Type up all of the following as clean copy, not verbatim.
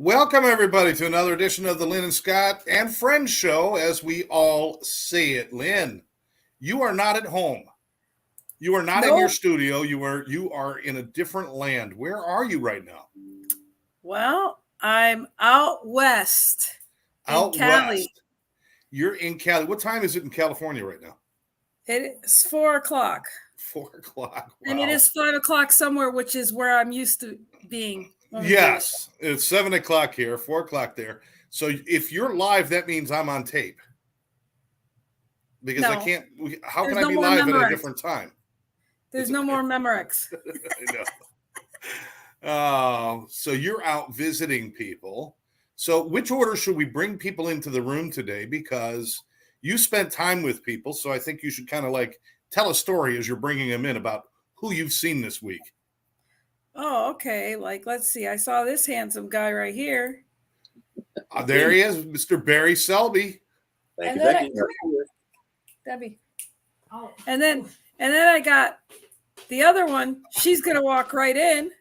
Welcome, everybody, to another edition of the Lynn and Scott and Friends Show, as we all say it. Lynn, you are not at home. You are not in your studio. You are in a different land. Where are you right now? Well, I'm out west in Cali. West. You're in Cali. What time is it in California right now? It's 4 o'clock. 4 o'clock. Wow. And it is 5 o'clock somewhere, which is where I'm used to being. Yes, it's 7 o'clock here, 4 o'clock there. So if you're live, that means I'm on tape. Because I can't. How can I be live at a different time? There's no more Memorex. I know. So you're out visiting people. So which order should we bring people into the room today? Because you spent time with people, so I think you should kind of like tell a story as you're bringing them in about who you've seen this week. Oh, okay. Like, let's see. I saw this handsome guy right here. There he is, Mr. Barry Selby. Thank you. Debbie. Oh. And then I got the other one. She's gonna walk right in.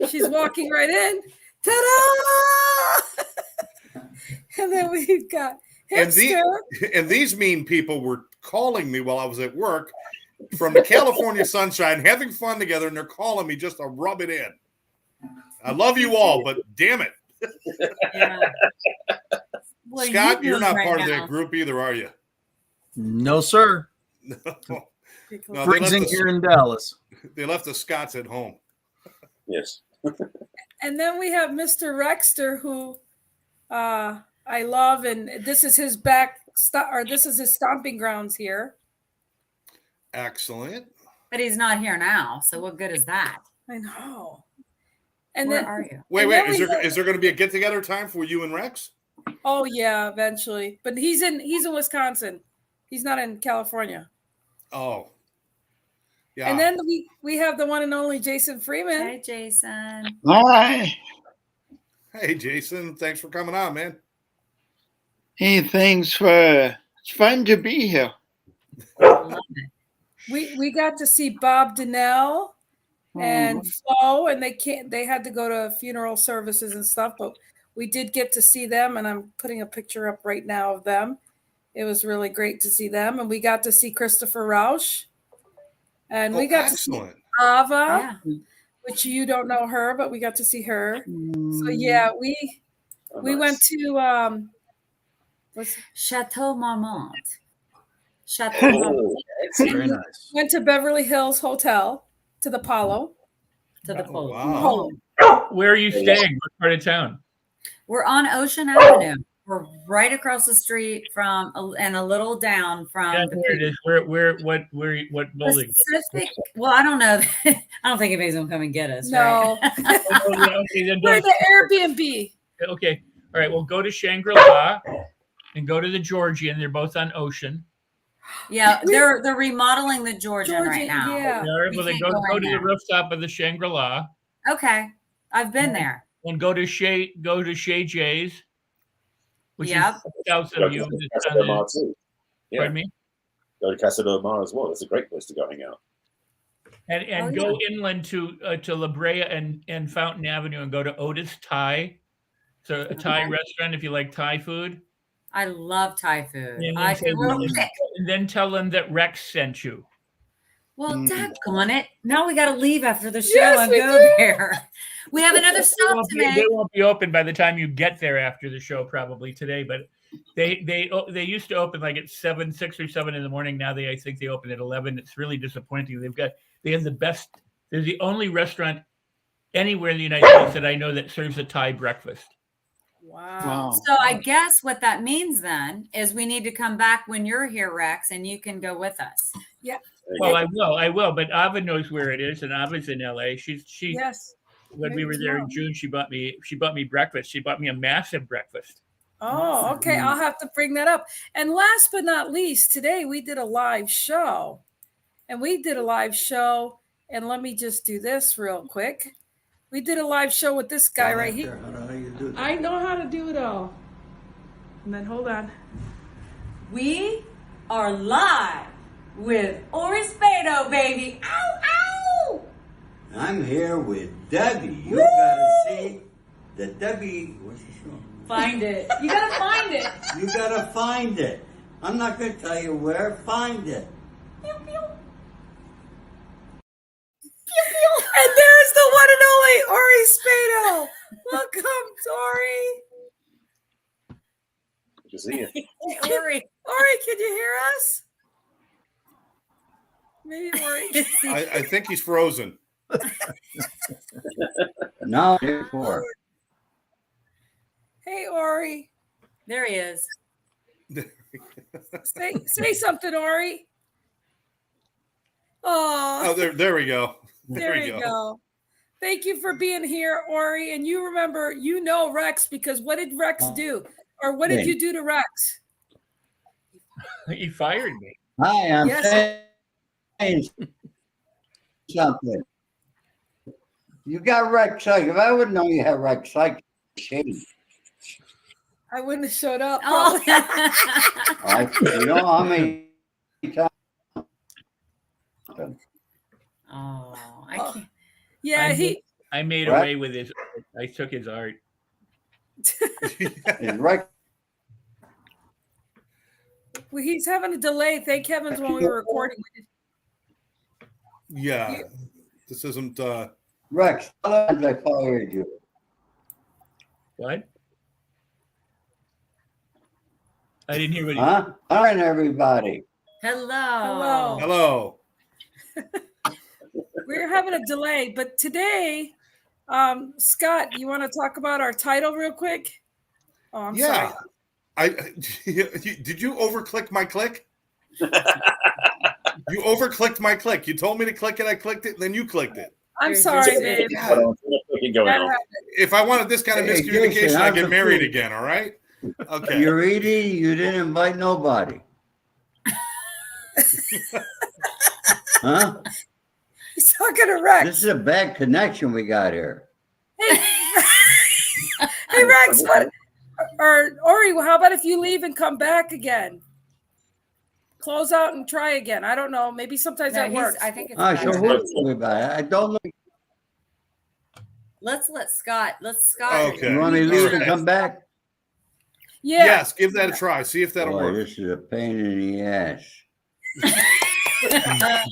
She's walking right in. Ta-da! And then we've got Hipster. And these mean people were calling me while I was at work from the California sunshine, having fun together, and they're calling me just to rub it in. I love you all, but damn it. Yeah. Well, Scott, you're not part of that group either, are you? No, sir. No, freezing here in Dallas. They left the Scots at home. Yes. And then we have Mr. Rexter, who I love, and this is his this is his stomping grounds here. Excellent. But he's not here now, so what good is that? I know. And Where then are you? Wait. Is there going to be a get together time for you and Rex? Oh yeah, eventually. But he's in Wisconsin. He's not in California. Oh. Yeah. And then we have the one and only Jason Freeman. Hey, Jason. Hi. Hey, Jason. Thanks for coming on, man. Hey, it's fun to be here. Love it. We got to see Bob Donnell and Flo, and they had to go to funeral services and stuff, but we did get to see them, and I'm putting a picture up right now of them. It was really great to see them, and we got to see Christopher Rausch, and we got to see Ava, which you don't know her, but we got to see her. So yeah, we went to Chateau Marmont. Very nice. Went to Beverly Hills Hotel, to the Palo. Wow. Where are you staying? What part of town? We're on Ocean Avenue. We're right across the street from, and a little down from. Yeah, where it is. What building? Well, I don't know. I don't think anybody's gonna come and get us. No. Right? Okay, then We're the Airbnb. Okay. All right. Well, go to Shangri-La and go to the Georgian. They're both on Ocean. Yeah, they're remodeling the Georgian right now. Yeah. All right, well, then go to the rooftop of the Shangri-La. Okay, I've been there. And go to Shea J's, which is south Go of you. to Casa del Mar too. Yeah. Pardon me? Go to Casa del Mar as well. That's a great place to go hang out. And go inland to La Brea and Fountain Avenue and go to Otis Thai. So a Thai restaurant if you like Thai food. I love Thai food. And then tell them that Rex sent you. Well, daggone it. Now we got to leave after the show and go there. We have another stop to make. They won't be open by the time you get there after the show probably today, but they used to open like at 6 or 7 in the morning. Now I think they open at 11. It's really disappointing. They have the best. They're the only restaurant anywhere in the United States that I know that serves a Thai breakfast. Wow. So I guess what that means then is we need to come back when you're here, Rex, and you can go with us. Yeah. Well, I will. But Ava knows where it is, and Ava's in LA. She Yes. When we were there in June, she bought me breakfast. She bought me a massive breakfast. Oh, okay. I'll have to bring that up. And last but not least, today we did a live show. And let me just do this real quick. We did a live show with this guy right here. I know how to do it all. And then hold on. We are live with Orispado, baby. Ow, ow! I'm here with Dougie. You gotta see The Debbie, what's she doing? Find it. You gotta find it. You gotta find it. I'm not gonna tell you where. Find it. Pew, pew. And there's the one and only Ori Spado. Welcome, Tori. Good to see you. Hey, Ori. Ori, can you hear us? Maybe Ori. I think he's frozen. No, before. Hey, Ori. There he is. Say something, Ori. Oh, There we go. there you go. Thank you for being here, Ori. And you remember, you know Rex, because what did Rex do? Or what did you do to Rex? He fired me. Hi, I'm Yes. saying something. You got Rex Sikes. If I would know you had Rex Sikes, shady. I wouldn't have showed up. Oh. You know how many times? Oh, I can't. Yeah, I made What? away with his. I took his art. And Rex, well, he's having a delay. Thank heavens when we were recording. Yeah. This isn't Rex, sometimes I fired you. What? I didn't hear what he. Huh? Hi, everybody. Hello. hello. We're having a delay, but today, Scott, you want to talk about our title real quick? Oh, I'm Yeah. sorry. Did you overclick my click? You overclicked my click. You told me to click it, I clicked it, and then you clicked it. I'm sorry, babe. Yeah. Hold on, something going That on. happened. If I wanted this kind of Hey, miscommunication, Jason, I'd how's get the married food? again, all right? Okay. You're eating, you didn't invite nobody. Huh? He's talking to Rex. This is a bad connection we got here. Hey, hey Rex, what? Or Ori, how about if you leave and come back again? Close out and try again. I don't know. Maybe sometimes No, that works. I think it's Ah, better. so who's everybody? I don't know. Let's Scott. Okay. You want me to leave and Okay. come back? Yeah. Yes, give that a try. See if that'll Boy, work. this is a pain in the ass. He's a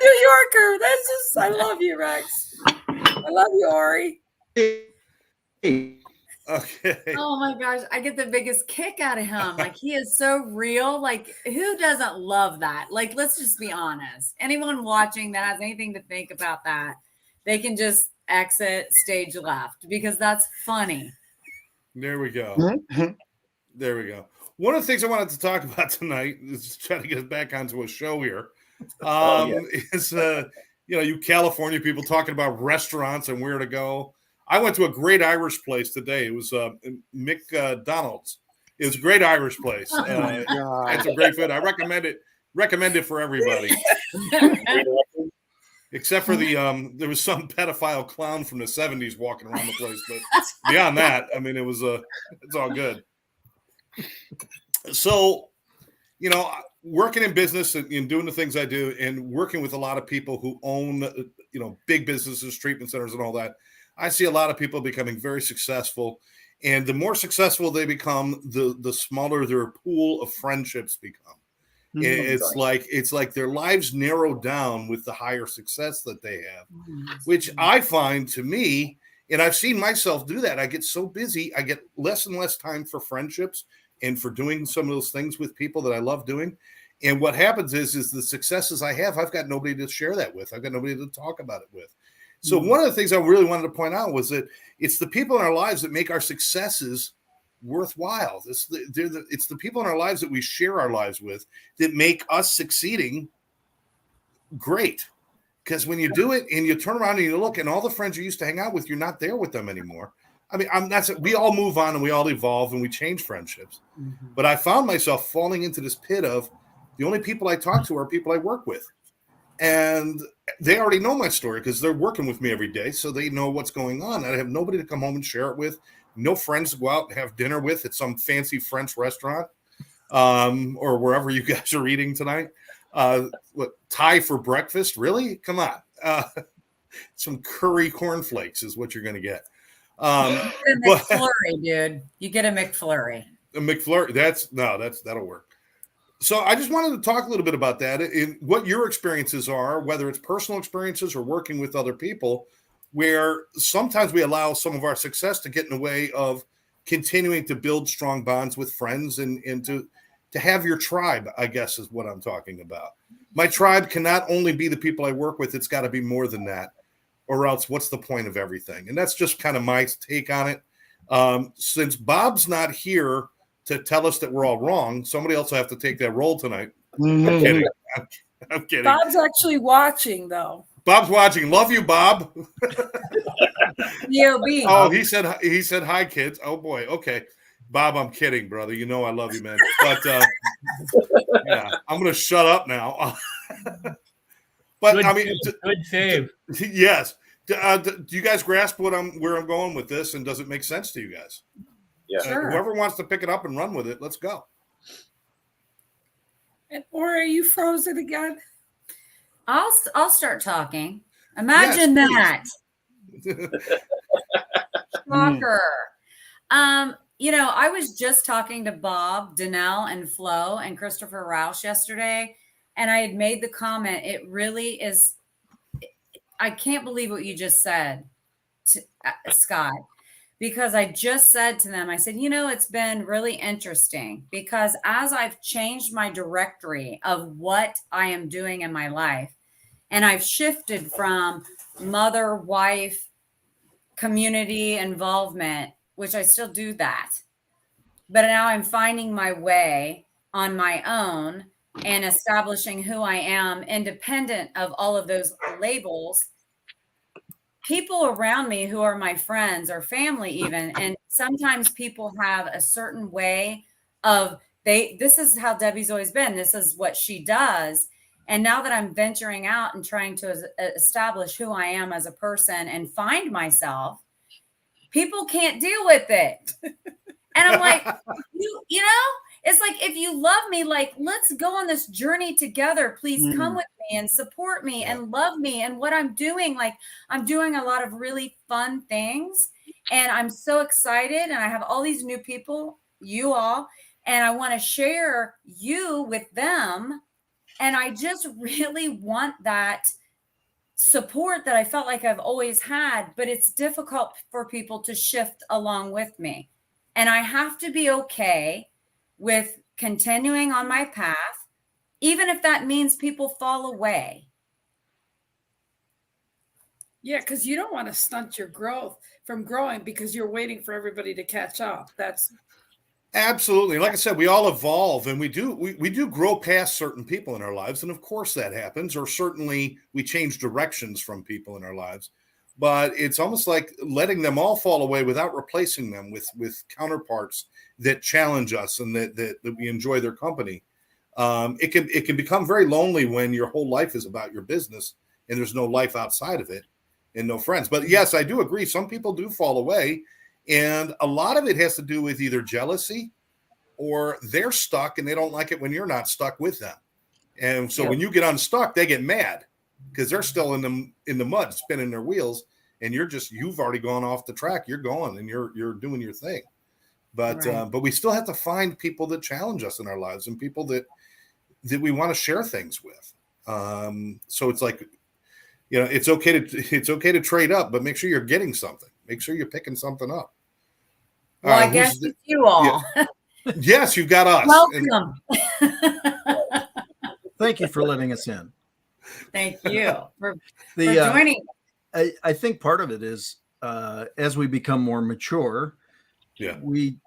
New Yorker. That's just, I love you, Rex. I love you, Ori. Hey, Okay. Oh my gosh, I get the biggest kick out of him. Like, he is so real. Like, who doesn't love that? Like, let's just be honest. Anyone watching that has anything to think about that, they can just exit stage left, because that's funny. There we go. There we go. One of the things I wanted to talk about tonight is trying to get us back onto a show here. Is you California people talking about restaurants and where to go. I went to a great Irish place today. It was McDonald's. It was a great Irish place. It's a great food. I recommend it for everybody. Except for there was some pedophile clown from the 70s walking around the place, but beyond that, I mean, it's all good. So, working in business and doing the things I do, and working with a lot of people who own, big businesses, treatment centers, and all that, I see a lot of people becoming very successful. And the more successful they become, the smaller their pool of friendships become. It's like their lives narrow down with the higher success that they have, which I find, to me, and I've seen myself do that. I get so busy, I get less and less time for friendships and for doing some of those things with people that I love doing. And what happens is the successes I have, I've got nobody to share that with. I've got nobody to talk about it with. So one of the things I really wanted to point out was that it's the people in our lives that make our successes worthwhile. It's the people in our lives that we share our lives with that make us succeeding great. Because when you do it and you turn around and you look, and all the friends you used to hang out with, you're not there with them anymore. I mean, we all move on and we all evolve and we change friendships. But I found myself falling into this pit of the only people I talk to are people I work with. And they already know my story because they're working with me every day. So they know what's going on. I have nobody to come home and share it with. No friends to go out and have dinner with at some fancy French restaurant or wherever you guys are eating tonight. What, Thai for breakfast? Really? Come on. some curry cornflakes is what you're going to get. A But McFlurry, dude. You get a McFlurry. a McFlurry, that'll work. So I just wanted to talk a little bit about that and what your experiences are, whether it's personal experiences or working with other people, where sometimes we allow some of our success to get in the way of continuing to build strong bonds with friends and to have your tribe, I guess is what I'm talking about. My tribe can not only be the people I work with, it's got to be more than that, or else what's the point of everything? And that's just kind of my take on it. Since Bob's not here to tell us that we're all wrong, somebody else will have to take that role tonight. I'm kidding. I'm kidding. Bob's actually watching, though. Bob's watching. Love you, Bob. B.O.B. Oh, he said hi, kids. Oh boy. Okay. Bob, I'm kidding, brother. You know I love you, man. But yeah, I'm gonna shut up now. But Good I mean, good save. yes. Do you guys grasp where I'm going with this, and does it make sense to you guys? Yeah. Sure. Whoever wants to pick it up and run with it, let's go. Or are you frozen again? I'll start talking. Imagine Yes, that. Shocker. I was just talking to Bob, Danelle, and Flo and Christopher Roush yesterday, and I had made the comment, it really is, I can't believe what you just said, Scott, because I just said to them, I said, it's been really interesting because as I've changed my directory of what I am doing in my life, and I've shifted from mother, wife, community involvement, which I still do that. But now I'm finding my way on my own and establishing who I am independent of all of those labels. People around me who are my friends or family even, and sometimes people have a certain way of this is how Debbie's always been. This is what she does. And now that I'm venturing out and trying to establish who I am as a person and find myself, people can't deal with it. And I'm like, it's like, if you love me, like, let's go on this journey together. Please come with me and support me and love me and what I'm doing. Like, I'm doing a lot of really fun things and I'm so excited. And I have all these new people, you all, and I want to share you with them. And I just really want that support that I felt like I've always had, but it's difficult for people to shift along with me. And I have to be okay with continuing on my path, even if that means people fall away. Yeah, because you don't want to stunt your growth from growing because you're waiting for everybody to catch up. That's Absolutely. Like I said, we all evolve and we do grow past certain people in our lives. And of course that happens, or certainly we change directions from people in our lives. But it's almost like letting them all fall away without replacing them with counterparts that challenge us and that we enjoy their company. It can become very lonely when your whole life is about your business and there's no life outside of it and no friends. But yes, I do agree. Some people do fall away. And a lot of it has to do with either jealousy or they're stuck and they don't like it when you're not stuck with them. And so when you get unstuck, they get mad because they're still in the mud, spinning their wheels. And you've already gone off the track. You're going and you're doing your thing. But but we still have to find people that challenge us in our lives and people that we want to share things with. So it's like, it's okay to trade up, but make sure you're getting something. Make sure you're picking something up. Well, I guess it's you all. Yeah. Yes, you've got us. Welcome. Thank you for letting us in. Thank you for joining. I think part of it is as we become more mature, we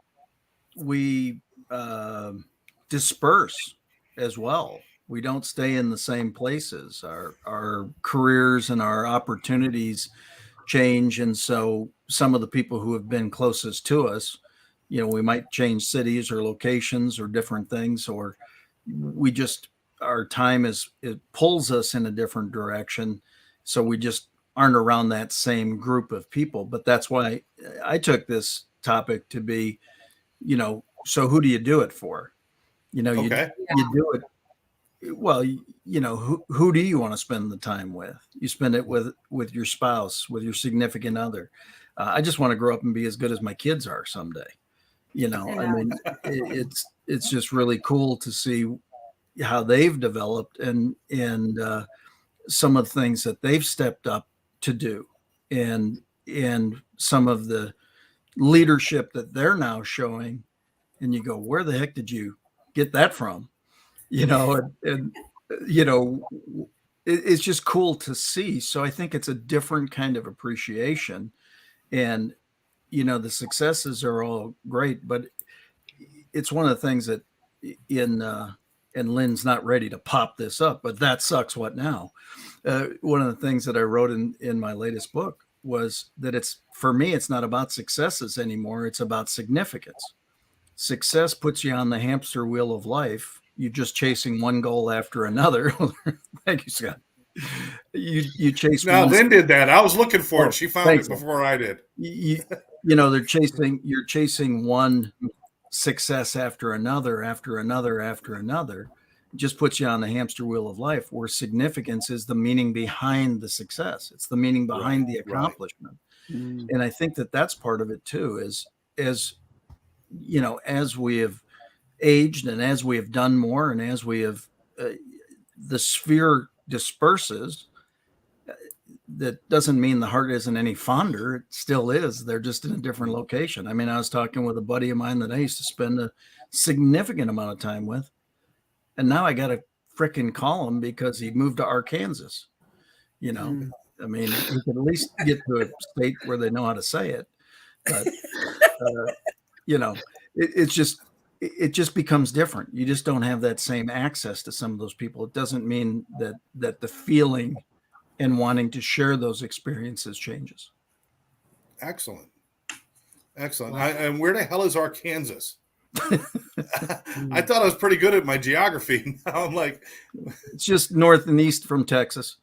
disperse as well. We don't stay in the same places. Our careers and our opportunities change, and so some of the people who have been closest to us, we might change cities or locations or different things, or our time it pulls us in a different direction, so we just aren't around that same group of people. But that's why I took this topic to be, so who do you do it for? You do it. well, you know, who do you want to spend the time with? You spend it with your spouse, with your significant other. I just want to grow up and be as good as my kids are someday. You know, I mean, it's just really cool to see how they've developed and some of the things that they've stepped up to do, and some of the leadership that they're now showing. And you go, where the heck did you get that from? You know, and you know, it's just cool to see. So I think it's a different kind of appreciation, and you know, the successes are all great, but it's one of the things that and Lynn's not ready to pop this up, but that sucks. What now? One of the things that I wrote in my latest book was that it's, for me, it's not about successes anymore. It's about significance. Success puts you on the hamster wheel of life. You're just chasing one goal after another. Thank you, Scott. You chase. No, Lynn did that. I was looking for it. She found Thanks. it before I did. You know, you're chasing one success after another. It just puts you on the hamster wheel of life, where significance is the meaning behind the success. It's the meaning behind the accomplishment. Right. And I think that that's part of it too, as you know, as we have aged and as we have done more and as we have, the sphere disperses. That doesn't mean the heart isn't any fonder. It still is. They're just in a different location. I mean, I was talking with a buddy of mine that I used to spend a significant amount of time with, and now I got to fricking call him because he moved to Arkansas. You know, I mean, he could at least get to a state where they know how to say it. But, you know, it just becomes different. You just don't have that same access to some of those people. It doesn't mean that the feeling and wanting to share those experiences changes. Excellent. And where the hell is Arkansas? I thought I was pretty good at my geography. Now I'm like, it's just north and east from Texas.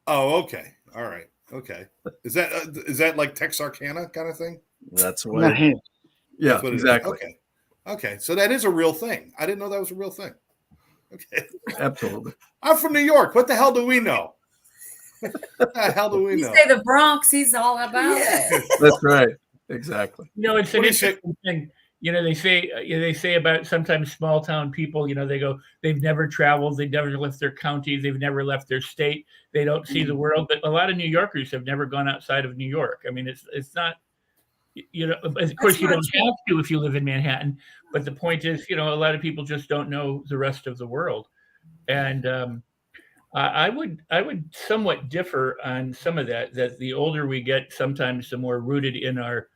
Oh, okay. All right. Okay. Is that like Texarkana kind of thing? That's what. Yeah, exactly. Okay. So that is a real thing. I didn't know that was a real thing. Okay. Absolutely. I'm from New York. What the hell do we know? What the hell do we know? You say the Bronx, he's all about it. That's right. Exactly. You know, it's an interesting thing. You know, they say about sometimes small town people, you know, they go, they've never traveled, they've never left their county, they've never left their state, they don't see the world. But a lot of New Yorkers have never gone outside of New York. I mean, it's not, you know, of course you don't have to if you live in Manhattan, but the point is, you know, a lot of people just don't know the rest of the world. And I would somewhat differ on some of that the older we get, sometimes the more rooted in our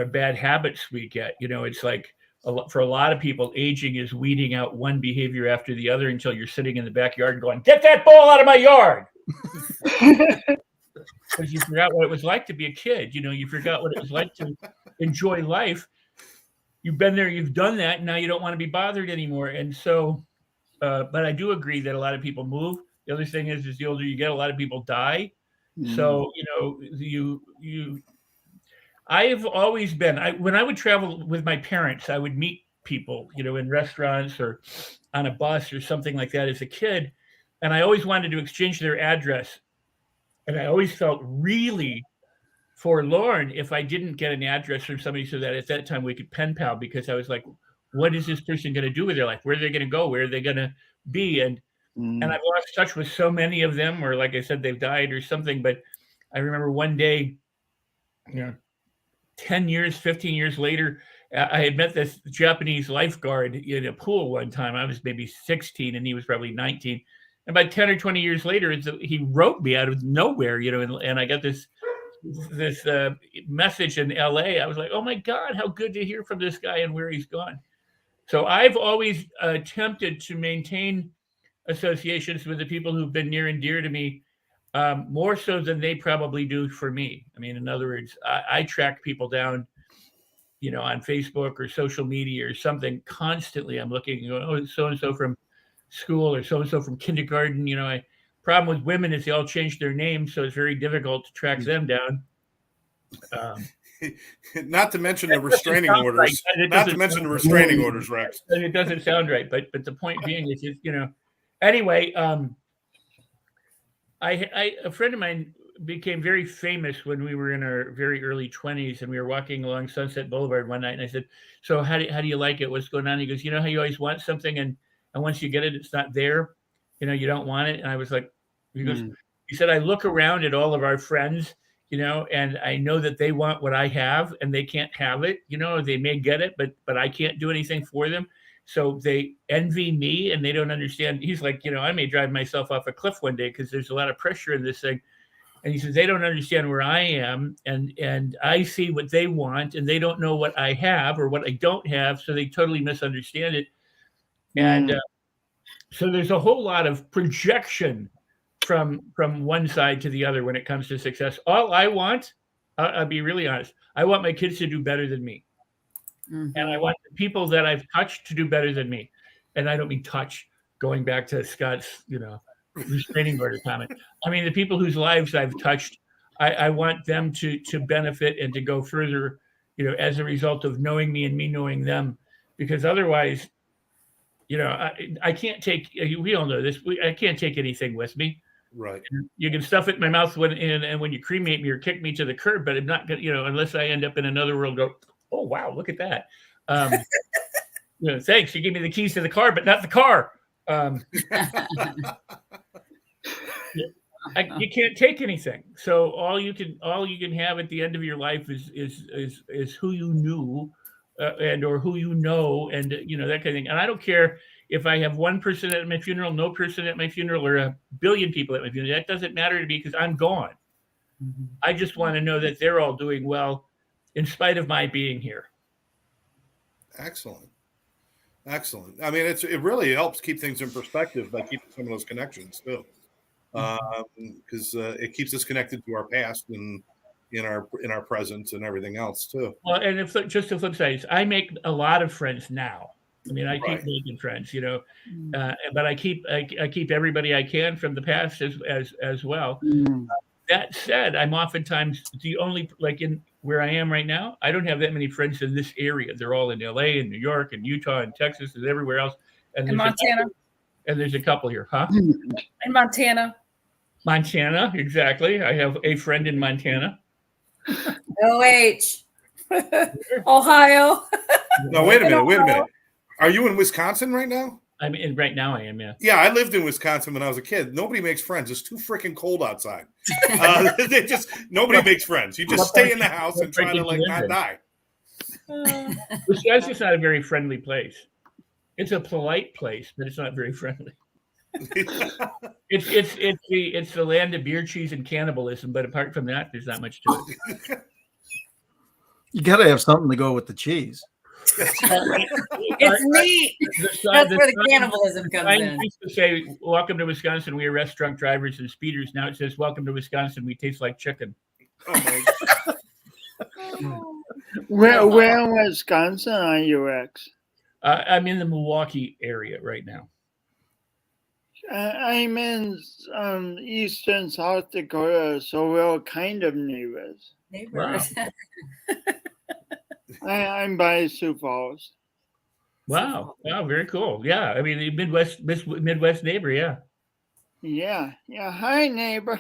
bad habits we get. You know, it's like for a lot of people, aging is weeding out one behavior after the other until you're sitting in the backyard and going, "Get that ball out of my yard." Because you forgot what it was like to be a kid. You know, you forgot what it was like to enjoy life. You've been there, you've done that, and now you don't want to be bothered anymore. And so, but I do agree that a lot of people move. The other thing is the older you get, a lot of people die. So, you know, I've always been, when I would travel with my parents, I would meet people, you know, in restaurants or on a bus or something like that as a kid. And I always wanted to exchange their address. And I always felt really forlorn if I didn't get an address from somebody so that at that time we could pen pal, because I was like, what is this person going to do with their life? Where are they going to go? Where are they going to be? And I've lost touch with so many of them, or like I said, they've died or something. But I remember one day, you know, 10 years, 15 years later, I had met this Japanese lifeguard in a pool one time. I was maybe 16 and he was probably 19. And by 10 or 20 years later, he wrote me out of nowhere, you know, and I got this message in LA. I was like, oh my God, how good to hear from this guy and where he's gone. So I've always attempted to maintain associations with the people who've been near and dear to me, more so than they probably do for me. I mean, in other words, I track people down, you know, on Facebook or social media or something constantly. I'm looking, you know, oh, so-and-so from school or so-and-so from kindergarten. You know, problem with women is they all change their names, so it's very difficult to track them down. Not to mention the restraining orders. Right. Not to mention the restraining orders, Rex. It doesn't sound right, but the point being is, you know, Anyway, a friend of mine became very famous when we were in our very early 20s, and we were walking along Sunset Boulevard one night, and I said, "So how do you like it? What's going on?" He goes, "You know how you always want something, and once you get it, it's not there. You don't want it." And I was like, he said, "I look around at all of our friends, and I know that they want what I have, and they can't have it. They may get it, but I can't do anything for them. So they envy me, and they don't understand." He's like, "I may drive myself off a cliff one day because there's a lot of pressure in this thing." And he says, "They don't understand where I am, and I see what they want, and they don't know what I have or what I don't have, so they totally misunderstand it." And so there's a whole lot of projection from one side to the other when it comes to success. All I want, I'll be really honest, I want my kids to do better than me. And I want the people that I've touched to do better than me. And I don't mean touch, going back to Scott's, restraining order comment. I mean, the people whose lives I've touched, I want them to benefit and to go further, as a result of knowing me and me knowing them. Because otherwise, I can't take, we all know this, I can't take anything with me. Right. You can stuff it in my mouth when you cremate me or kick me to the curb, but I'm not going to, unless I end up in another world, go, "Oh, wow, look at that. Thanks. You gave me the keys to the car, but not the car." You can't take anything. So all you can have at the end of your life is who you knew, and or who you know, and that kind of thing. And I don't care if I have one person at my funeral, no person at my funeral, or a billion people at my funeral. That doesn't matter to me because I'm gone. I just want to know that they're all doing well in spite of my being here. Excellent. I mean, it really helps keep things in perspective by keeping some of those connections too, because it keeps us connected to our past and in our present and everything else too. Well, and just the flip side is I make a lot of friends now. I mean, I keep making friends, but I keep everybody I can from the past as well. That said, I'm oftentimes the only, like in where I am right now, I don't have that many friends in this area. They're all in LA and New York and Utah and Texas and everywhere else. And In Montana. There's a couple here, huh? In Montana. Montana, exactly. I have a friend in Montana. OH. Ohio. No, wait a minute. Are you in Wisconsin right now? Right now I am, yeah. Yeah, I lived in Wisconsin when I was a kid. Nobody makes friends. It's too freaking cold outside. Nobody makes friends. You just stay in the house and try to not die. Wisconsin's not a very friendly place. It's a polite place, but it's not very friendly. It's the land of beer, cheese, and cannibalism. But apart from that, there's not much to it. You got to have something to go with the cheese. It's neat. That's where the cannibalism comes in. I used to say, "Welcome to Wisconsin. We arrest drunk drivers and speeders." Now it says, "Welcome to Wisconsin. We taste like chicken." Oh Where in Wisconsin are you, Rex? I'm in the Milwaukee area right now. I'm in eastern South Dakota, so we're kind of neighbors. Wow. I'm by Sioux Falls. Wow, very cool. Yeah, I mean the Midwest neighbor. Yeah. Yeah. Hi, neighbor.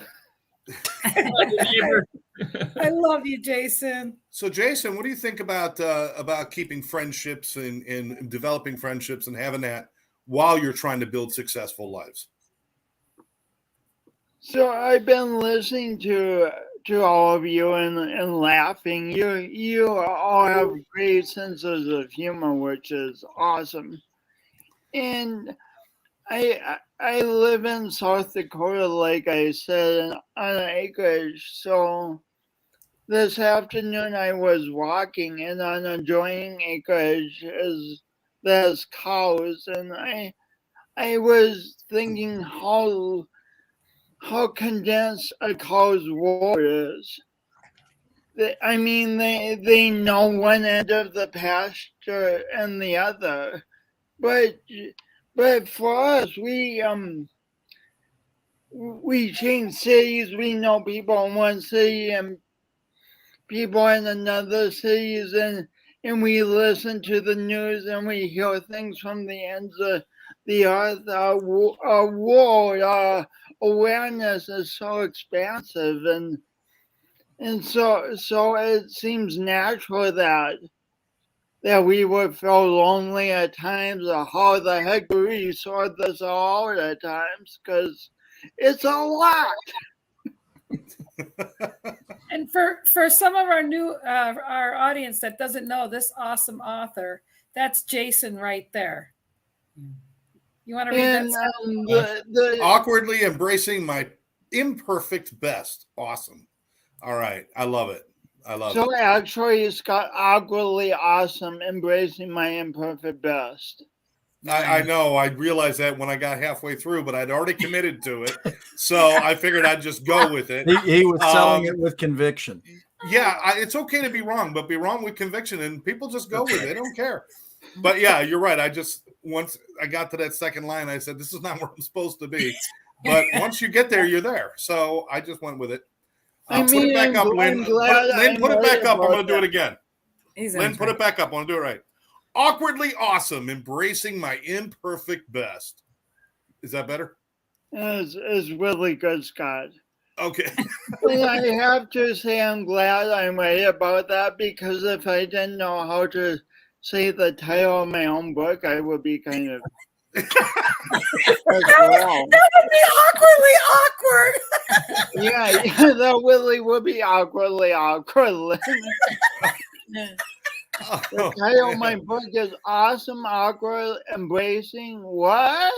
I love you, Jason. So, Jason, what do you think about keeping friendships and developing friendships and having that while you're trying to build successful lives? So I've been listening to all of you and laughing. You all have great senses of humor, which is awesome. And I live in South Dakota, like I said, on an acreage. So this afternoon I was walking, and on adjoining acreage there's cows, and I was thinking how condensed a cow's wool is. They know one end of the pasture and the other, but for us, we change cities. We know people in one city and people in another cities, and we listen to the news and we hear things from the ends world awareness is so expansive, and so it seems natural that we would feel lonely at times, or how the heck do we sort this all out at times, because it's a lot. And for some of our new our audience that doesn't know this awesome author, that's Jason right there. You want to read And that? Awkwardly embracing my imperfect best. Awesome. All right. I love it. So actually, it's got awkwardly awesome, embracing my imperfect best. I know. I realized that when I got halfway through, but I'd already committed to it. So I figured I'd just go with it. He was selling it with conviction. Yeah, it's okay to be wrong, but be wrong with conviction, and people just go with it. They don't care. But yeah, you're right. Once I got to that second line, I said, this is not where I'm supposed to be. But once you get there, you're there. So I just went with it. Put it back up, Lynn. Lynn, put it back up. I'm going to do it again. Lynn, put it back up. I want to do it right. Awkwardly awesome, embracing my imperfect best. Is that better? It's really good, Scott. Okay. And I have to say I'm glad I'm right about that, because if I didn't know how to say the title of my own book, I would be kind of That would be awkwardly awkward. Yeah, that really would be awkwardly awkward. The title of my book is Awesome, Awkward, Embracing what?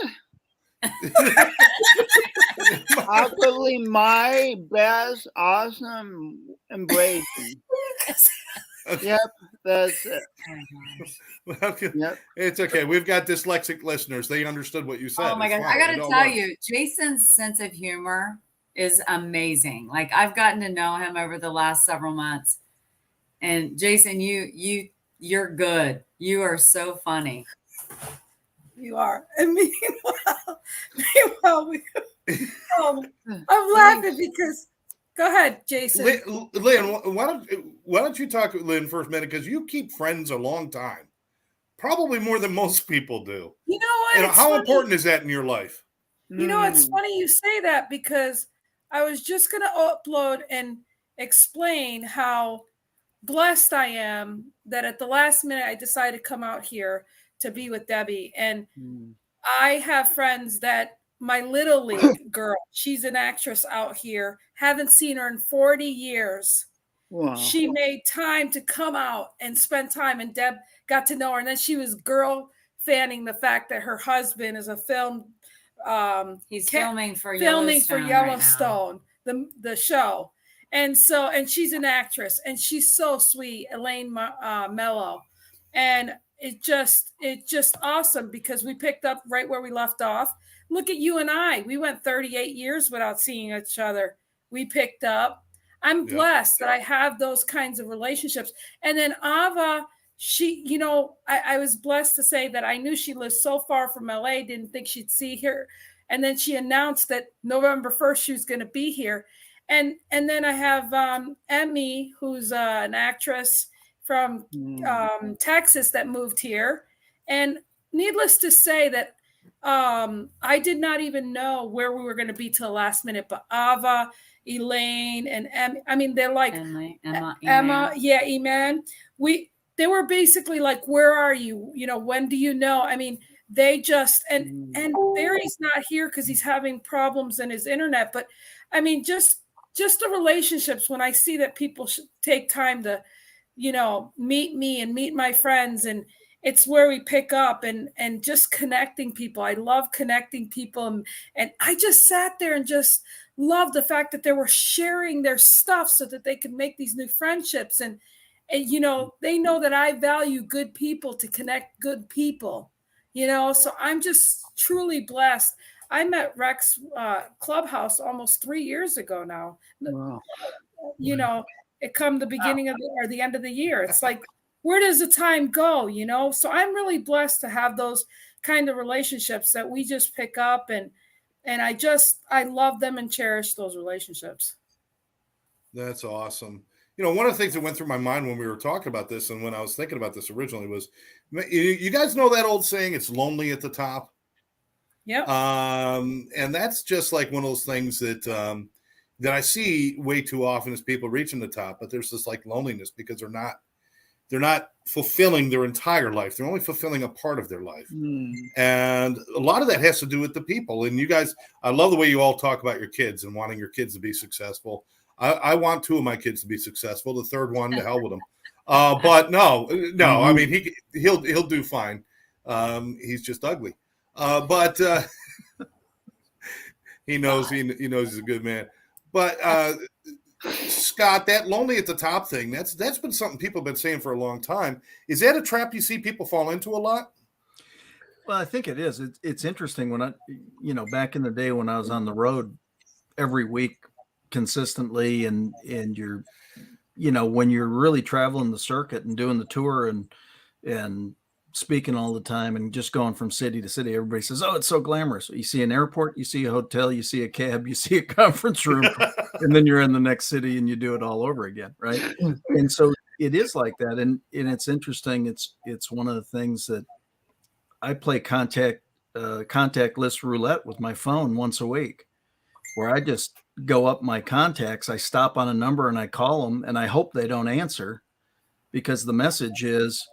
Awkwardly my best, awesome, embracing. Yep, that's it. Yep. It's okay. We've got dyslexic listeners. They understood what you said. Oh my gosh. I got to tell you, Jason's sense of humor is amazing. Like, I've gotten to know him over the last several months. And Jason, you're good. You are so funny. You are. And meanwhile, I'm laughing because. Go ahead, Jason. Lynn, why don't you talk to Lynn for a minute, because you keep friends a long time, probably more than most people do. You know what? How important is that in your life? You know, it's funny you say that, because I was just going to upload and explain how blessed I am that at the last minute I decided to come out here to be with Debbie. And I have friends that my little league girl, she's an actress out here, haven't seen her in 40 years. Wow. She made time to come out and spend time, and Deb got to know her. And then she was girl fanning the fact that her husband is a film. He's filming for Yellowstone, right, the show. And she's an actress, and she's so sweet, Elaine Mello. And it's just awesome, because we picked up right where we left off. Look at you and I. We went 38 years without seeing each other. We picked up. I'm blessed that I have those kinds of relationships. And then Ava, she, I was blessed to say that I knew she lived so far from LA, didn't think she'd see her. And then she announced that November 1st, she was going to be here. And then I have Emmy, who's an actress from Texas that moved here. And needless to say that I did not even know where we were going to be till the last minute, but Ava, Elaine, and Emmy, I mean, they're like Emma, yeah, Eman. They were basically like, where are you? When do you know? I mean, they just, and Barry's not here because he's having problems in his internet, but I mean, just the relationships, when I see that people should take time to, meet me and meet my friends, and it's where we pick up and just connecting people. I love connecting people. And I just sat there and just loved the fact that they were sharing their stuff so that they could make these new friendships. And they know that I value good people to connect good people, so I'm just truly blessed. I met Rex Clubhouse almost 3 years ago now. Wow. It come the beginning of the end of the year. It's like, where does the time go? So I'm really blessed to have those kind of relationships that we just pick up, and I love them and cherish those relationships. That's awesome. One of the things that went through my mind when we were talking about this, and when I was thinking about this originally, was, you guys know that old saying, it's lonely at the top? Yep. And that's just like one of those things that that I see way too often is people reaching the top, but there's this like loneliness because they're not fulfilling their entire life. They're only fulfilling a part of their life. And a lot of that has to do with the people. And you guys, I love the way you all talk about your kids and wanting your kids to be successful. I want 2 of my kids to be successful. The third one, to hell with them. But no, I mean, he'll do fine. He's just ugly. But he knows he's a good man. But Scott, that lonely at the top thing, that's been something people have been saying for a long time. Is that a trap you see people fall into a lot? Well, I think it is. It's interesting when back in the day when I was on the road every week consistently and you're, when you're really traveling the circuit and doing the tour and speaking all the time and just going from city to city, everybody says, oh, it's so glamorous. You see an airport, you see a hotel, you see a cab, you see a conference room, and then you're in the next city and you do it all over again. Right. And so it is like that. And it's interesting. It's one of the things that I play contactless roulette with my phone once a week, where I just go up my contacts. I stop on a number and I call them and I hope they don't answer because the message is,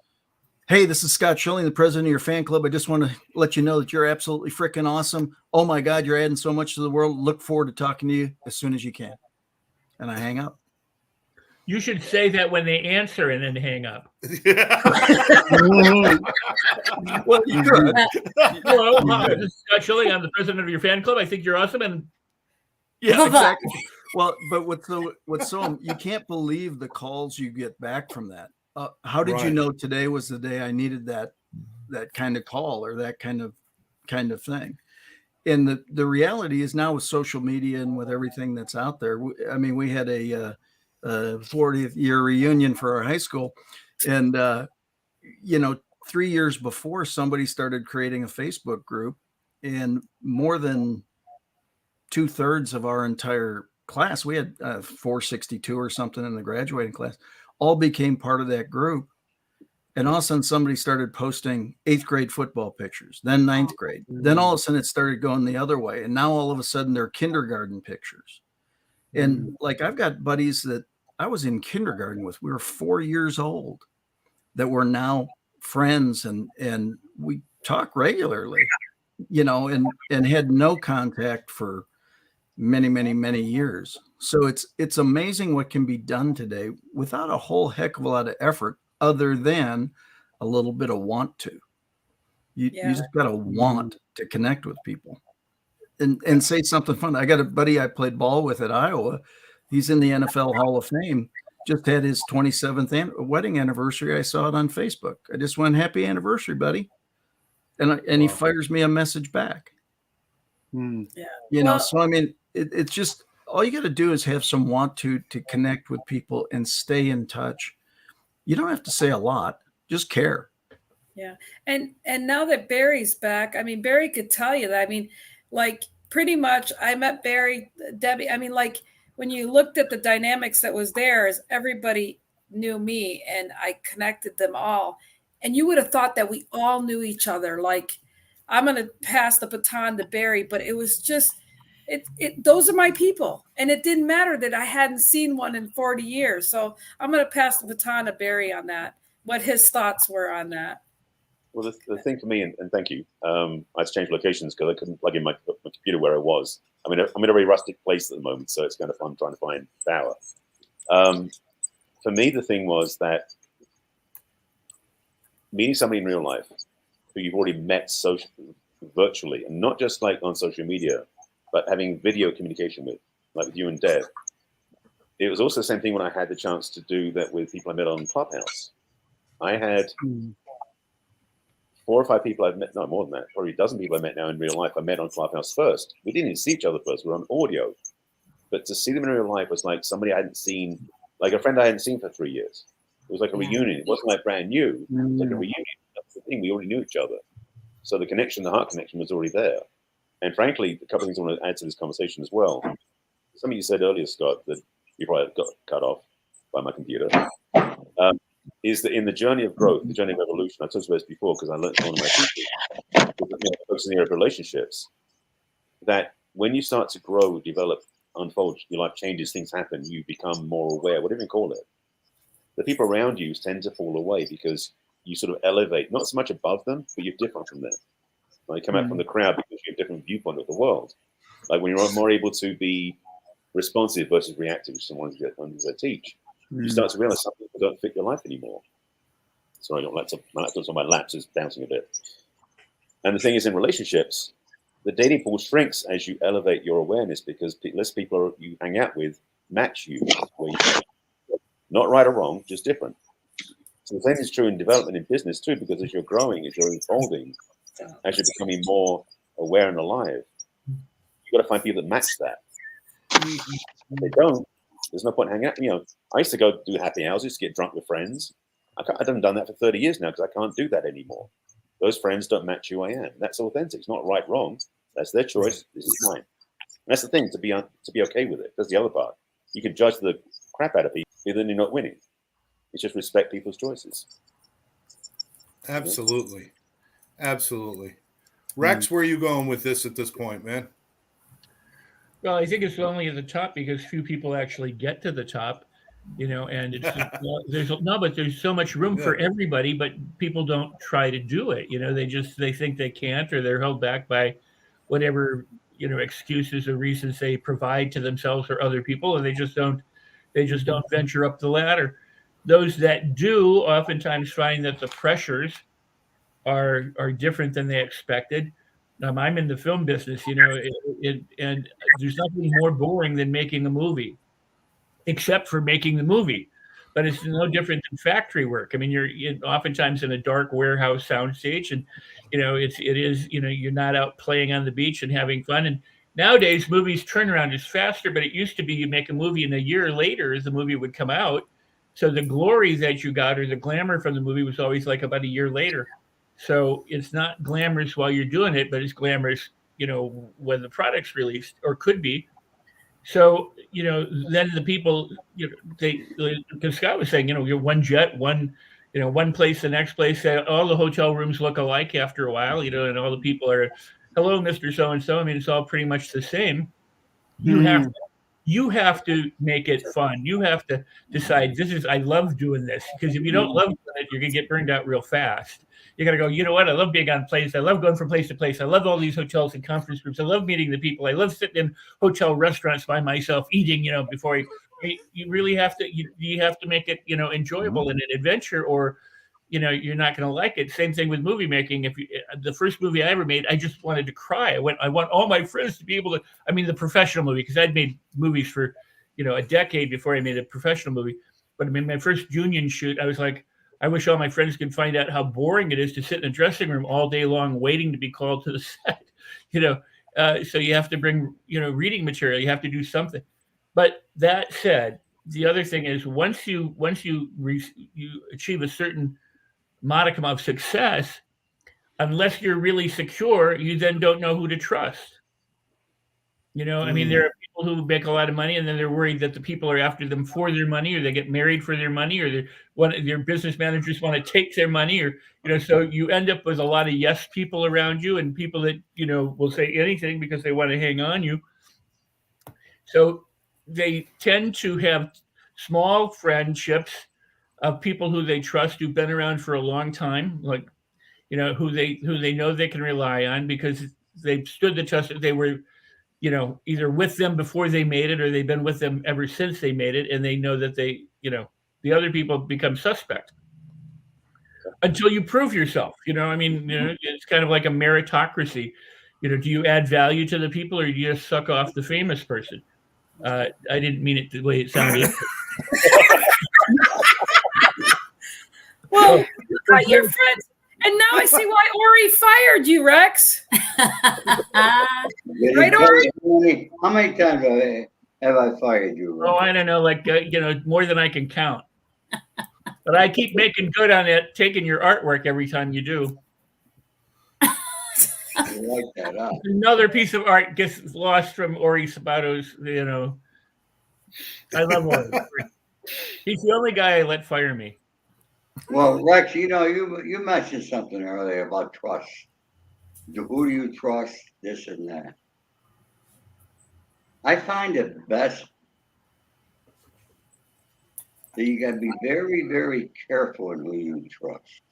hey, this is Scott Schilling, the president of your fan club. I just want to let you know that you're absolutely freaking awesome. Oh my God, you're adding so much to the world. Look forward to talking to you as soon as you can. And I hang up. You should say that when they answer and then hang up. Well, you could. Hello, hi, this is Scott Schilling. I'm the president of your fan club. I think you're awesome. And yeah, exactly. Well, but what's so you can't believe the calls you get back from that. How did you know today was the day I needed that kind of call or that kind of thing? And the reality is now with social media and with everything that's out there. I mean, we had a 40th year reunion for our high school, and 3 years before, somebody started creating a Facebook group, and more than 2/3 of our entire class, we had 462 or something in the graduating class, all became part of that group. And all of a sudden somebody started posting 8th grade football pictures, then 9th grade. Then all of a sudden it started going the other way. And now all of a sudden they're kindergarten pictures. And like I've got buddies that I was in kindergarten with, we were 4 years old, that were now friends and we talk regularly, and had no contact for many, many, many years. So it's amazing what can be done today without a whole heck of a lot of effort, other than a little bit of want to. You just got to want to connect with people and say something fun. I got a buddy I played ball with at Iowa. He's in the NFL Hall of Fame. Just had his 27th wedding anniversary. I saw it on Facebook. I just went, happy anniversary, buddy. And he fires me a message back. So I mean, it's just, all you got to do is have some want to connect with people and stay in touch. You don't have to say a lot, just care. Yeah. And now that Barry's back, I mean, Barry could tell you that. I mean, like pretty much I met Barry, Debbie. I mean, like when you looked at the dynamics that was there, is everybody knew me and I connected them all. And you would have thought that we all knew each other. Like, I'm going to pass the baton to Barry, but it was just, those are my people. And it didn't matter that I hadn't seen one in 40 years. So I'm going to pass the baton to Barry on that, what his thoughts were on that. Well, the thing for me, and thank you, I had to change locations because I couldn't plug in my computer where I was. I'm in a very rustic place at the moment, so it's kind of fun trying to find power. For me, the thing was that meeting somebody in real life who you've already met virtually, and not just like on social media, but having video communication with, like with you and Deb. It was also the same thing when I had the chance to do that with people I met on Clubhouse. I had 4 or 5 people I've met, no more than that, probably a dozen people I met now in real life, I met on Clubhouse first. We didn't even see each other first, we were on audio. But to see them in real life was like somebody I hadn't seen, like a friend I hadn't seen for 3 years. It was like a reunion. It wasn't like brand new, it was like a reunion. That's the thing, we already knew each other. So the connection, the heart connection was already there. And frankly, a couple of things I want to add to this conversation as well. Something you said earlier, Scott, that you probably got cut off by my computer. is that in the journey of growth, the journey of evolution, I talked about this before because I learned from one of my teachers, focusing on relationships, that when you start to grow, develop, unfold, your life changes, things happen, you become more aware, whatever you call it. The people around you tend to fall away because you sort of elevate, not so much above them, but you're different from them. Like, you come out from the crowd because you have a different viewpoint of the world. Like when you're more able to be responsive versus reactive, which someone I teach, you start to realize some people don't fit your life anymore. Sorry, my laptop's on my lap, so it's bouncing a bit. And the thing is, in relationships, the dating pool shrinks as you elevate your awareness because less people you hang out with match you where you are. Not right or wrong, just different. So the same is true in development in business too, because as you're growing, as you're evolving, as you're becoming more aware and alive, you've got to find people that match that. If they don't, there's no point hanging out. You know, I used to go do happy hours, used to get drunk with friends. I haven't done that for 30 years now because I can't do that anymore. Those friends don't match who I am. That's authentic. It's not right, wrong. That's their choice. This is mine. And that's the thing, to be okay with it. That's the other part. You can judge the crap out of people, then you're not winning. It's just respect people's choices. Absolutely. Absolutely. Rex, where are you going with this at this point, man? Well, I think it's only at the top because few people actually get to the top, you know, and it's but there's so much room for everybody, but people don't try to do it. You know, they think they can't, or they're held back by whatever, you know, excuses or reasons they provide to themselves or other people, and they just don't venture up the ladder. Those that do oftentimes find that the pressures are different than they expected. I'm in the film business, you know, and there's nothing more boring than making a movie, except for making the movie. But it's no different than factory work. I mean, you're oftentimes in a dark warehouse soundstage, and you know, it is, you know, you're not out playing on the beach and having fun. And nowadays, movies turnaround is faster, but it used to be you make a movie and a year later the movie would come out. So the glory that you got or the glamour from the movie was always like about a year later. So it's not glamorous while you're doing it, but it's glamorous, you know, when the product's released, or could be. So, you know, then the people, you know, because Scott was saying, you know, you're one jet, one place, the next place, all the hotel rooms look alike after a while, you know, and all the people are, hello, Mr. So-and-so. I mean, it's all pretty much the same. You have to make it fun. You have to decide, I love doing this, because if you don't love doing it, you're going to get burned out real fast. You got to go, you know what? I love being on place. I love going from place to place. I love all these hotels and conference groups. I love meeting the people. I love sitting in hotel restaurants by myself, eating, you know, before you really have to, you have to make it, you know, enjoyable and an adventure, or, you know, you're not going to like it. Same thing with movie making. The first movie I ever made, I just wanted to cry. I want all my friends to be able to, I mean, the professional movie, because I'd made movies for, you know, a decade before I made a professional movie. But I mean, my first union shoot, I was like, I wish all my friends could find out how boring it is to sit in a dressing room all day long waiting to be called to the set, you know. So you have to bring, you know, reading material. You have to do something. But that said, the other thing is once you achieve a certain modicum of success, unless you're really secure, you then don't know who to trust. You know, I mean, there are people who make a lot of money and then they're worried that the people are after them for their money, or they get married for their money, or their business managers want to take their money, or, you know, so you end up with a lot of yes people around you and people that, you know, will say anything because they want to hang on you. So they tend to have small friendships of people who they trust, who've been around for a long time, like, you know, who they know they can rely on because they've stood the test. They were, you know, either with them before they made it, or they've been with them ever since they made it, and they know that they, you know, the other people become suspect until you prove yourself. You know, I mean, you know, it's kind of like a meritocracy. You know, do you add value to the people, or do you just suck off the famous person? I didn't mean it the way it sounded. Well, you got your friends, and now I see why Ori fired you, Rex. Right, Ori? How many times have I fired you? Oh, I don't know, like, you know, more than I can count. But I keep making good on it, taking your artwork every time you do. I like that, huh? Another piece of art gets lost from Ori Sabato's, you know. I love Ori. He's the only guy I let fire me. Well, Rex, you mentioned something earlier about trust. Who do you trust? This and that. I find it best that you got to be very, very careful in who you trust.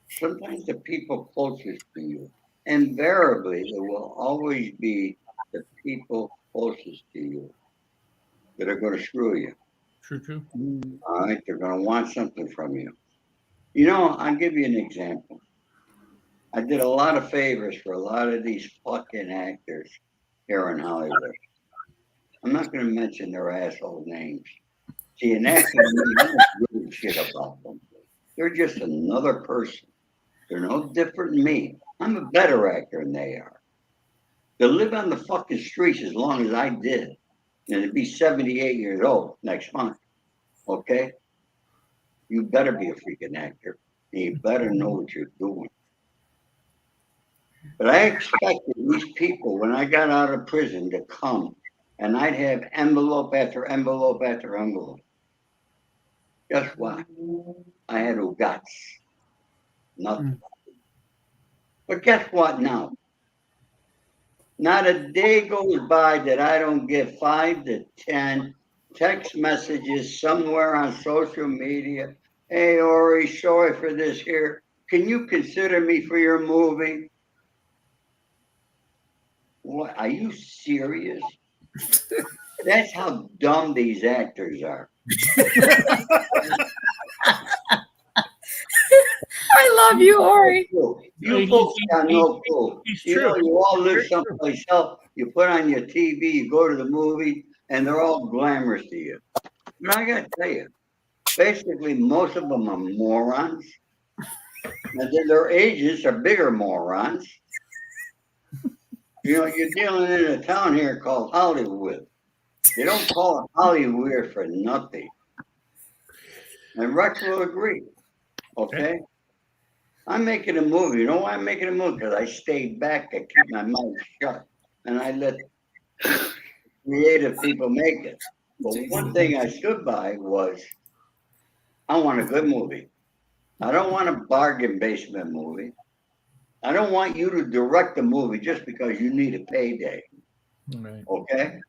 Sometimes the people closest to you, invariably, it will always be the people closest to you that are going to screw you. True. All right, they're going to want something from you. I'll give you an example. I did a lot of favors for a lot of these fucking actors here in Hollywood. I'm not going to mention their asshole names. See, an actor, you don't give a shit about them. They're just another person. They're no different than me. I'm a better actor than they are. To live on the fucking streets as long as I did, and to be 78 years old next month, okay? You better be a freaking actor. And you better know what you're doing. But I expected these people, when I got out of prison, to come, and I'd have envelope after envelope after envelope. Guess what? I had no guts. Nothing. But guess what now? Not a day goes by that I don't get 5 to 10 text messages somewhere on social media. Hey, Ori, sorry for this here. Can you consider me for your movie? What? Are you serious? That's how dumb these actors are. I love you, Ori. You folks got no clue. He's You true. you all live someplace else. You put on your TV, you go to the movie, and they're all glamorous to you. And I got to tell you, basically, most of them are morons. And then their agents are bigger morons. You're dealing in a town here called Hollywood. They don't call it Hollywood for nothing. And Rex will agree. Okay? I'm making a movie. You know why I'm making a movie? Because I stayed back to keep my mouth shut. And I let creative people make it. But one thing I stood by was I want a good movie. I don't want a bargain basement movie. I don't want you to direct the movie just because you need a payday. Right. Okay?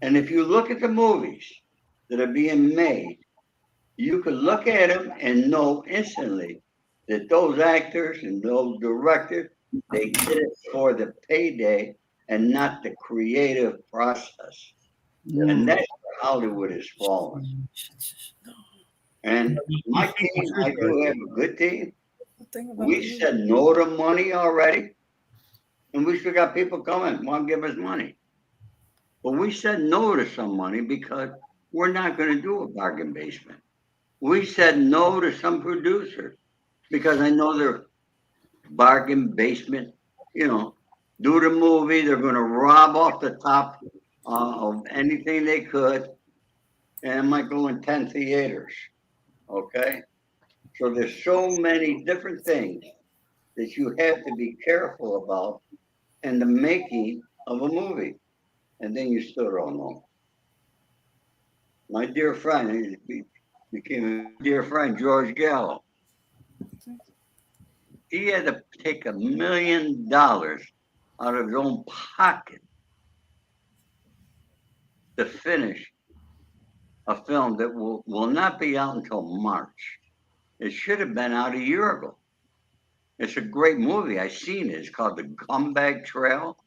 And if you look at the movies that are being made, you could look at them and know instantly that those actors and those directors, they did it for the payday and not the creative process. And that's where Hollywood is falling. And my team, I do have a good team. We said no to money already. And we still got people coming, want to give us money. But we said no to some money because we're not going to do a bargain basement. We said no to some producers because I know they're bargain basement, do the movie. They're going to rob off the top of anything they could. And it might go in 10 theaters. Okay? So there's so many different things that you have to be careful about in the making of a movie. And then you still don't know. My dear friend, he became a dear friend, George Gallo. He had to take $1 million out of his own pocket to finish a film that will not be out until March. It should have been out a year ago. It's a great movie. I've seen it. It's called The Comeback Trail.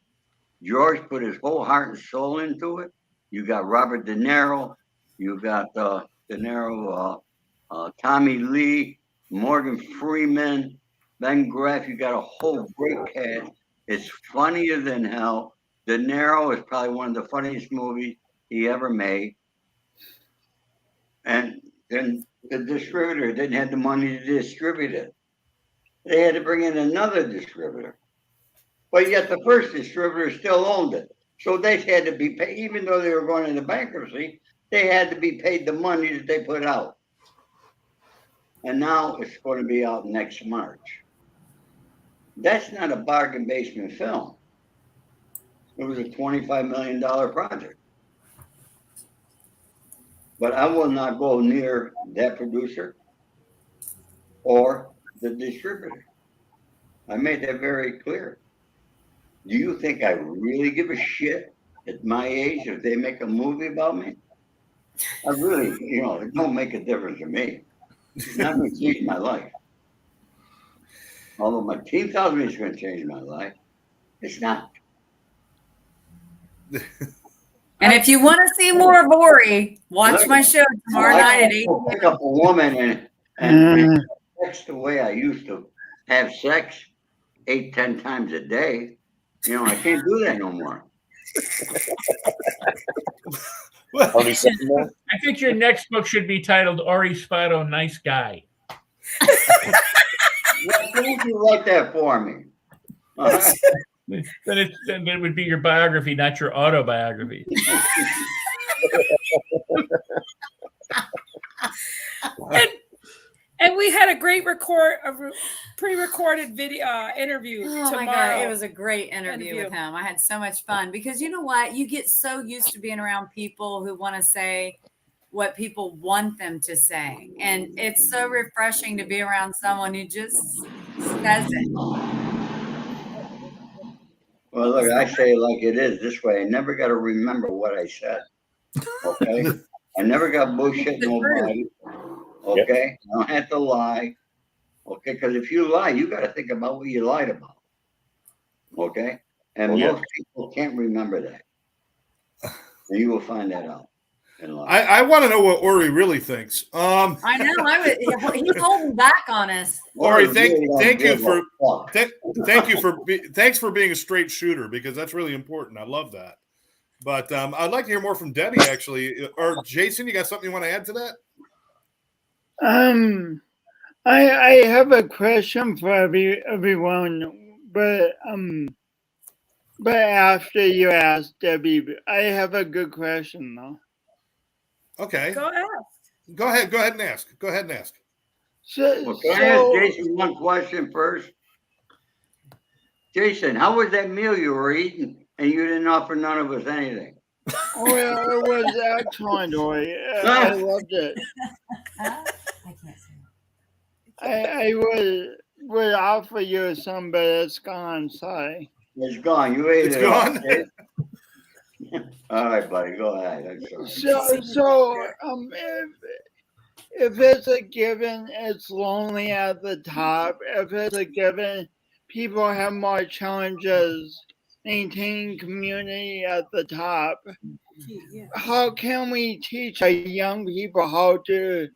George put his whole heart and soul into it. You got Robert De Niro. You got De Niro, Tommy Lee, Morgan Freeman, Ben Graff. You got a whole great cast. It's funnier than hell. De Niro is probably one of the funniest movies he ever made. And then the distributor didn't have the money to distribute it. They had to bring in another distributor. But yet the first distributor still owned it. So they had to be paid, even though they were going into bankruptcy, they had to be paid the money that they put out. And now it's going to be out next March. That's not a bargain basement film. It was a $25 million project. But I will not go near that producer or the distributor. I made that very clear. Do you think I really give a shit at my age if they make a movie about me? I really, it don't make a difference to me. It's not going to change my life. Although my team tells me it's going to change my life, it's not. And if you want to see more of Ori, watch my show tomorrow night at 8. Pick up a woman and sex the way I used to have sex 8-10 times a day. I can't do that no more. Only something more? I think your next book should be titled Ori Spotto, Nice Guy. Why don't you write that for me? Then it would be your biography, not your autobiography. And we had a great pre-recorded video interview Oh tomorrow. my God, it was a great interview with him. I had so much fun because you know what? You get so used to being around people who want to say what people want them to say. And it's so refreshing to be around someone who just says it. Well, look, I say it like it is this way. I never got to remember what I said. Okay? I never got bullshit nobody. Okay? I don't have to lie. Okay? Because if you lie, you got to think about what you lied about. Okay? And most people can't remember that. And you will find that out. I want to know what Ori really thinks. I know. He's holding back on us. Ori, thanks for being a straight shooter, because that's really important. I love that. But I'd like to hear more from Debbie, actually. Or Jason, you got something you want to add to that? I have a question for everyone, but after you ask Debbie, I have a good question though. Okay. Go ahead. Go ahead and ask. Can I ask Jason one question first? Jason, how was that meal you were eating and you didn't offer none of us anything? Oh, yeah, it was excellent, Ori. I loved it. I can't say I would offer you some, but it's gone. Sorry. It's gone. You ate It's it. gone. Okay? All right, buddy. Go ahead. I'm sorry. So if it's a given, it's lonely at the top. If it's a given, people have more challenges maintaining community at the top. How can we teach our young people how to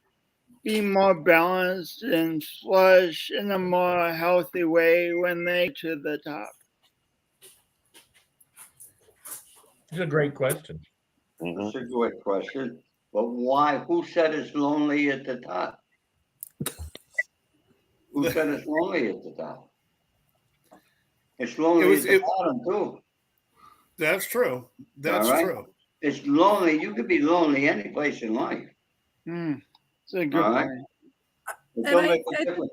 be more balanced and flourish in a more healthy way when they get to the top? It's a great question. That's a good question. But why? Who said it's lonely at the top? Who said it's lonely at the top? It's lonely at the bottom too. That's true. That's true. It's lonely. You could be lonely any place in life. It's a good point. It don't make a difference.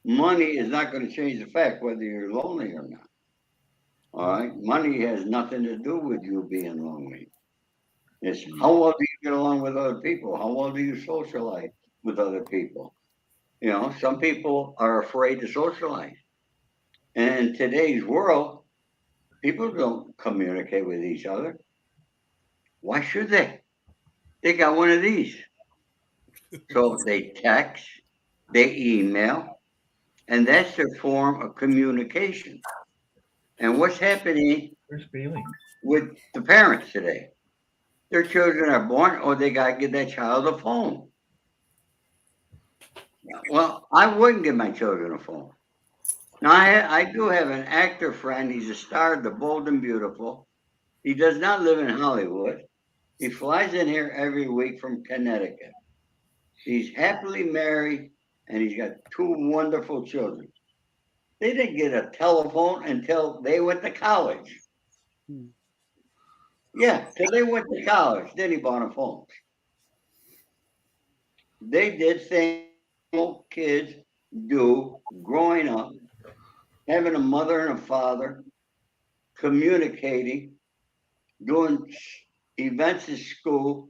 Money is not going to change the fact whether you're lonely or not. All right. Money has nothing to do with you being lonely. It's how well do you get along with other people? How well do you socialize with other people? Some people are afraid to socialize. And in today's world, people don't communicate with each other. Why should they? They got one of these. So they text, they email, and that's their form of communication. And what's happening with the parents today? Their children are born, or they got to give that child a phone. Well, I wouldn't give my children a phone. Now, I do have an actor friend. He's a star of The Bold and Beautiful. He does not live in Hollywood. He flies in here every week from Connecticut. He's happily married, and he's got 2 wonderful children. They didn't get a telephone until they went to college. Yeah, till they went to college. Then he bought a phone. They did things kids do growing up, having a mother and a father, communicating, doing events at school,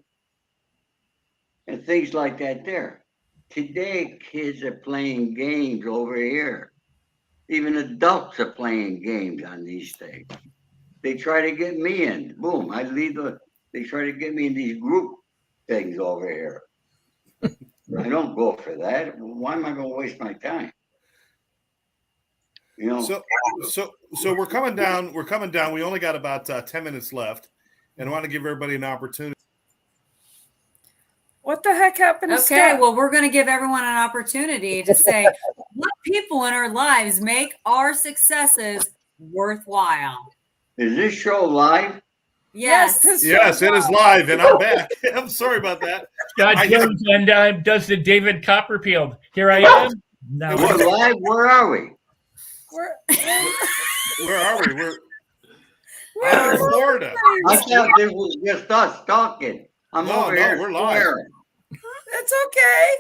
and things like that there. today kids are playing games over here. Even adults are playing games on these things. They try to get me in. Boom, I leave they try to get me in these group things over here. I don't go for that. Why am I going to waste my time? You know. So we're coming down. We're coming down. We only got about 10 minutes left, and I want to give everybody an opportunity. What the heck happened to Okay, Steph? well, we're going to give everyone an opportunity to say what people in our lives make our successes worthwhile. Is this show live? Yes. this Yes, show's it is live, and I'm back. I'm sorry about that. Scott I- Jones and does the David Copperfield. Here I am. No. We're live? Where are we? We're, Where are we? We're we're I'm in Florida. I thought this was just us talking. I'm No, over no, here we're live. swearing. It's okay.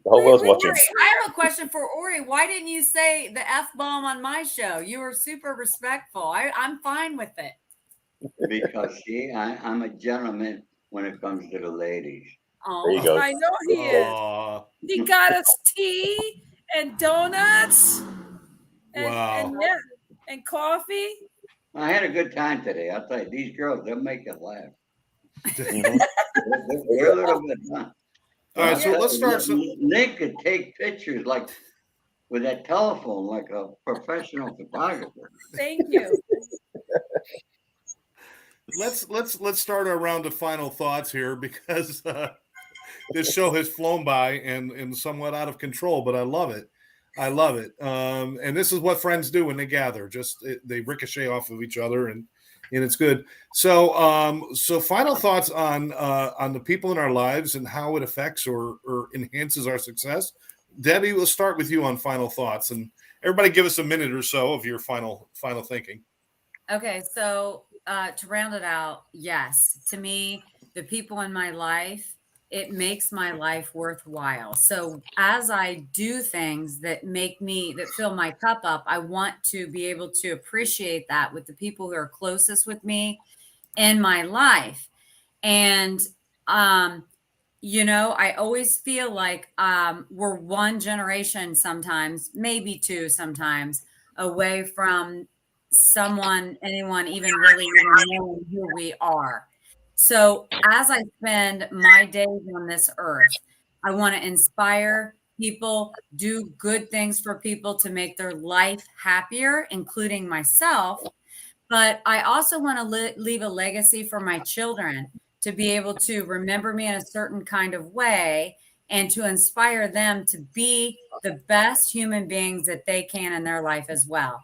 The whole world's Wait, watching. Ori, I have a question for Ori. Why didn't you say the F-bomb on my show? You were super respectful. I'm fine with it. Because see, I'm a gentleman when it comes to the ladies. Oh, There you go. I know he is. Aw, He got us tea and donuts and, Wow. and coffee. I had a good time today. I'll tell you, these girls, they'll make you laugh. Mhm. They're a little bit fun. All right, so let's start. Nick could take pictures like with that telephone, like a professional photographer. Thank you. Let's start our round of final thoughts here because this show has flown by and somewhat out of control, but I love it. I love it. And this is what friends do when they gather. They ricochet off of each other and it's good. So so final thoughts on the people in our lives and how it affects or enhances our success. Debbie, we'll start with you on final thoughts, and everybody give us a minute or so of your final thinking. okay. So to round it out, yes, to me, the people in my life, it makes my life worthwhile. So as I do things that fill my cup up, I want to be able to appreciate that with the people who are closest with me in my life. And, I always feel like we're one generation sometimes, maybe two sometimes, away from anyone even really even knowing who we are. So as I spend my days on this earth, I want to inspire people, do good things for people to make their life happier, including myself. But I also want to leave a legacy for my children to be able to remember me in a certain kind of way and to inspire them to be the best human beings that they can in their life as well.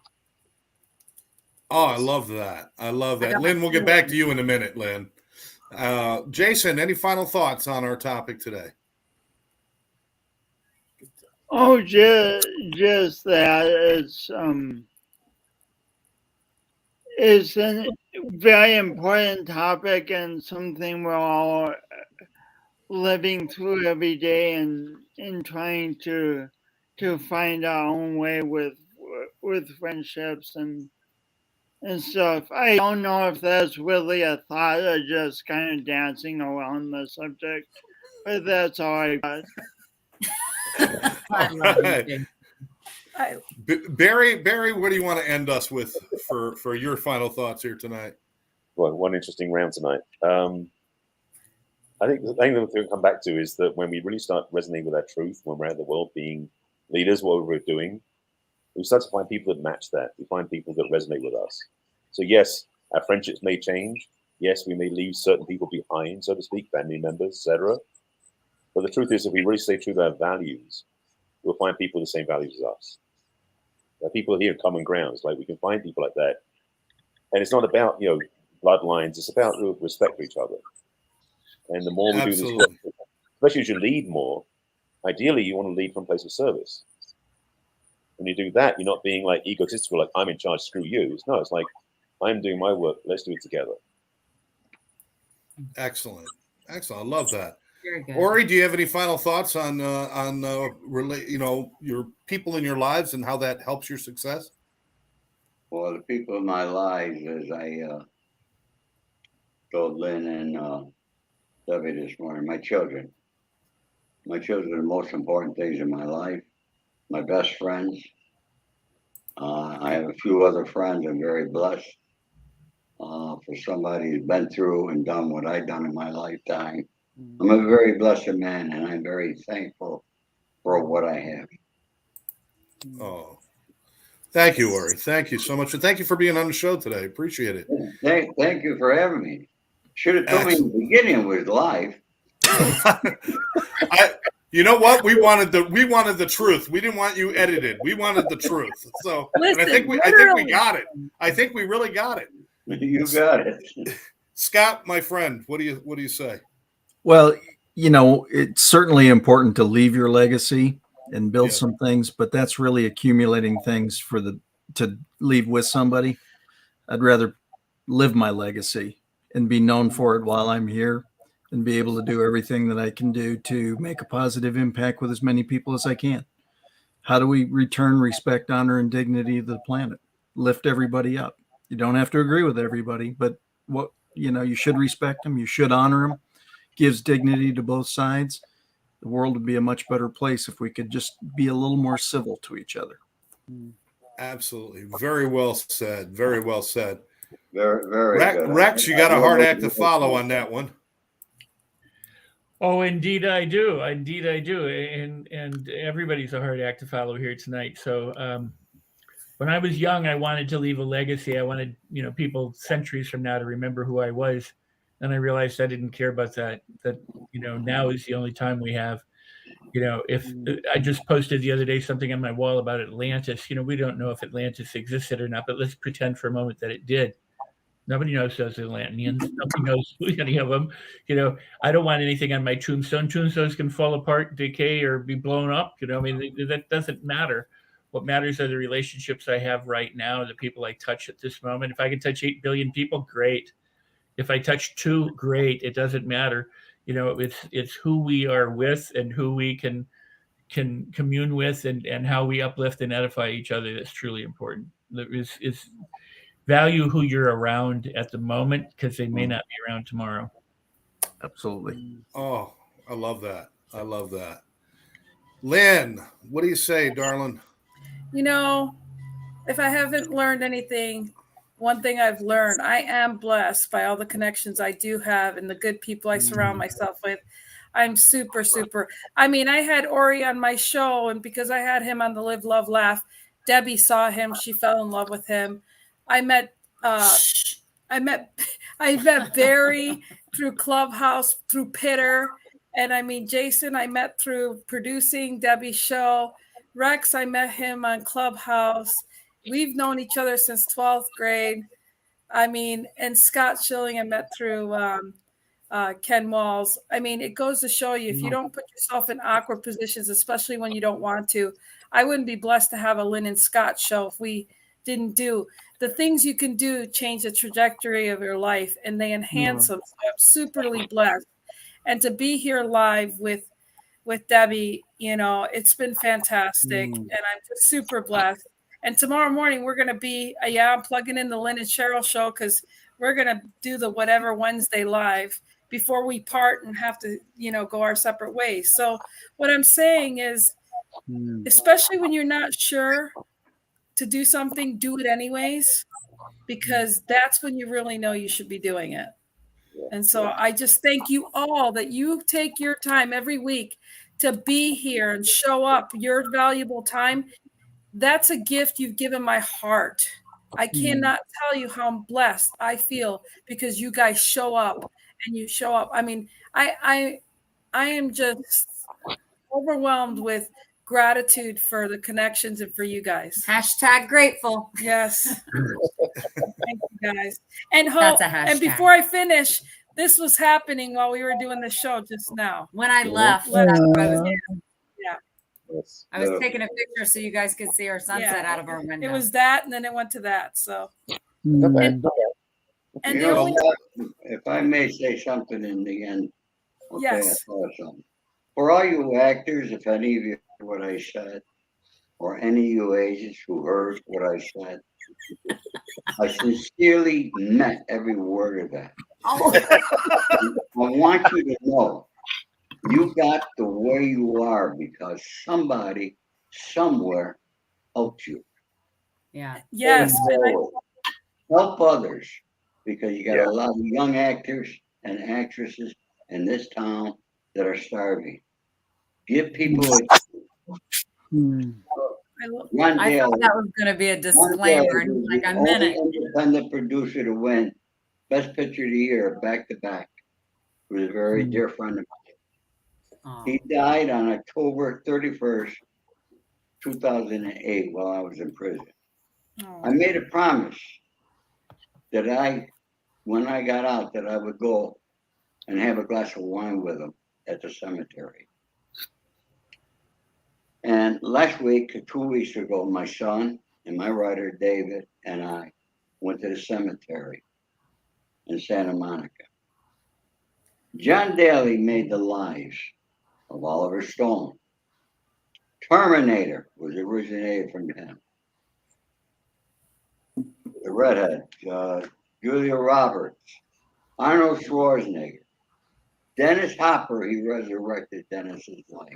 Oh, I love that. I love that. Lynn, we'll get back to you in a minute, Lynn. Jason, any final thoughts on our topic today? Oh, just that it's a very important topic and something we're all living through every day and trying to find our own way with friendships and stuff. I don't know if that's really a thought or just kind of dancing around the subject, but that's all I got. I love Right. you. Barry, what do you want to end us with for your final thoughts here tonight? Well, one interesting round tonight. I think the thing that we're going to come back to is that when we really start resonating with our truth, when we're out in the world being leaders, what we're doing, we start to find people that match that. We find people that resonate with us. So yes, our friendships may change. Yes, we may leave certain people behind, so to speak, family members, etc. But the truth is, if we really stay true to our values, we'll find people with the same values as us. There are people here in common grounds. Like we can find people like that. And it's not about, bloodlines. It's about respect for each other. And the more we Absolutely. do this, especially as you lead more, ideally you want to lead from a place of service. When you do that, you're not being like egotistical, like I'm in charge, screw you. No, it's like I'm doing my work. Let's do it together. Excellent. I love that. Very good. Ori, do you have any final thoughts on your people in your lives and how that helps your success? Well, the people in my lives, as I told Lynn and Debbie this morning, my children. My children are the most important things in my life. My best friends. I have a few other friends. I'm very blessed for somebody who's been through and done what I've done in my lifetime. I'm a very blessed man, and I'm very thankful for what I have. Oh, thank you, Ori. Thank you so much. And thank you for being on the show today. Appreciate it. Thank you for having me. Should have told me in the beginning it was live. You know what? We wanted the truth. We didn't want you edited. We wanted the truth. So Listen, and I think we got it. I think we really got it. You got it. Scott, my friend, what do you say? Well, it's certainly important to leave your legacy and build some things, but that's really accumulating things to leave with somebody. I'd rather live my legacy and be known for it while I'm here and be able to do everything that I can do to make a positive impact with as many people as I can. How do we return respect, honor, and dignity to the planet? Lift everybody up. You don't have to agree with everybody, but you should respect them. You should honor them. Gives dignity to both sides. The world would be a much better place if we could just be a little more civil to each other. Absolutely. Very well said. Very well said. Very, very good. Rex, you got a hard act to follow on that one. Oh, indeed I do. Indeed I do. And everybody's a hard act to follow here tonight. So when I was young, I wanted to leave a legacy. I wanted, people centuries from now to remember who I was. And I realized I didn't care about that, now is the only time we have. If I just posted the other day something on my wall about Atlantis, we don't know if Atlantis existed or not, but let's pretend for a moment that it did. Nobody knows those Atlanteans. Nobody knows any of them. I don't want anything on my tombstone. Tombstones can fall apart, decay, or be blown up. That doesn't matter. What matters are the relationships I have right now, the people I touch at this moment. If I can touch 8 billion people, great. If I touch 2, great. It doesn't matter. It's who we are with and who we can commune with and how we uplift and edify each other. That's truly important. Is value who you're around at the moment, because they may not be around tomorrow. Absolutely. Oh, I love that. I love that. Lynn, what do you say, darling? If I haven't learned anything, one thing I've learned, I am blessed by all the connections I do have and the good people I surround myself with. I'm super, super. I had Ori on my show, and because I had him on the Live, Love, Laugh, Debbie saw him. She fell in love with him. I met Barry through Clubhouse, through Pitter. And Jason, I met through producing Debbie's show. Rex, I met him on Clubhouse. We've known each other since 12th grade. And Scott Schilling, I met through Ken Walls. It goes to show you, if you don't put yourself in awkward positions, especially when you don't want to, I wouldn't be blessed to have a Lynn and Scott show if we didn't do the things you can do, change the trajectory of your life, and they enhance them. So I'm superly blessed. And to be here live with Debbie, it's been fantastic. And I'm just super blessed. And tomorrow morning, we're going to be, I'm plugging in the Lynn and Cheryl show, because we're going to do the Whatever Wednesday live before we part and have to, go our separate ways. So what I'm saying is, especially when you're not sure to do something, do it anyways, because that's when you really know you should be doing it. And so I just thank you all that you take your time every week to be here and show up, your valuable time. That's a gift you've given my heart. I cannot tell you how blessed I feel because you guys show up and you show up. I am just overwhelmed with gratitude for the connections and for you guys. # grateful. Yes. Thank you guys. And That's a hashtag. And before I finish, this was happening while we were doing the show just now. When I left, I was taking a picture so you guys could see our sunset out of our window. It was that, and then it went to that. So, And if I may say something in the end, okay, yes. I thought something. For all you actors, if any of you heard what I said, or any of you agents who heard what I said, I sincerely meant every word of that. I want you to know You got to where you are because somebody somewhere helped you. Yeah. Yes. Pay it And forward. Help others because you got Yeah. a lot of young actors and actresses in this town that are starving. Give people a John I thought Daly. that was going to be a John disclaimer, Daly and was like the I meant only it. independent producer to win Best Picture of the Year back to back. He was a very dear friend of mine. Oh, He died on October 31st, 2008 while I was in prison. I made a promise that when I got out, that I would go and have a glass of wine with him at the cemetery. And last week, 2 weeks ago, my son and my writer, David, and I went to the cemetery in Santa Monica. John Daly made the lives of Oliver Stone. Terminator was originated from him. The redhead, Julia Roberts, Arnold Schwarzenegger, Dennis Hopper, he resurrected Dennis's life.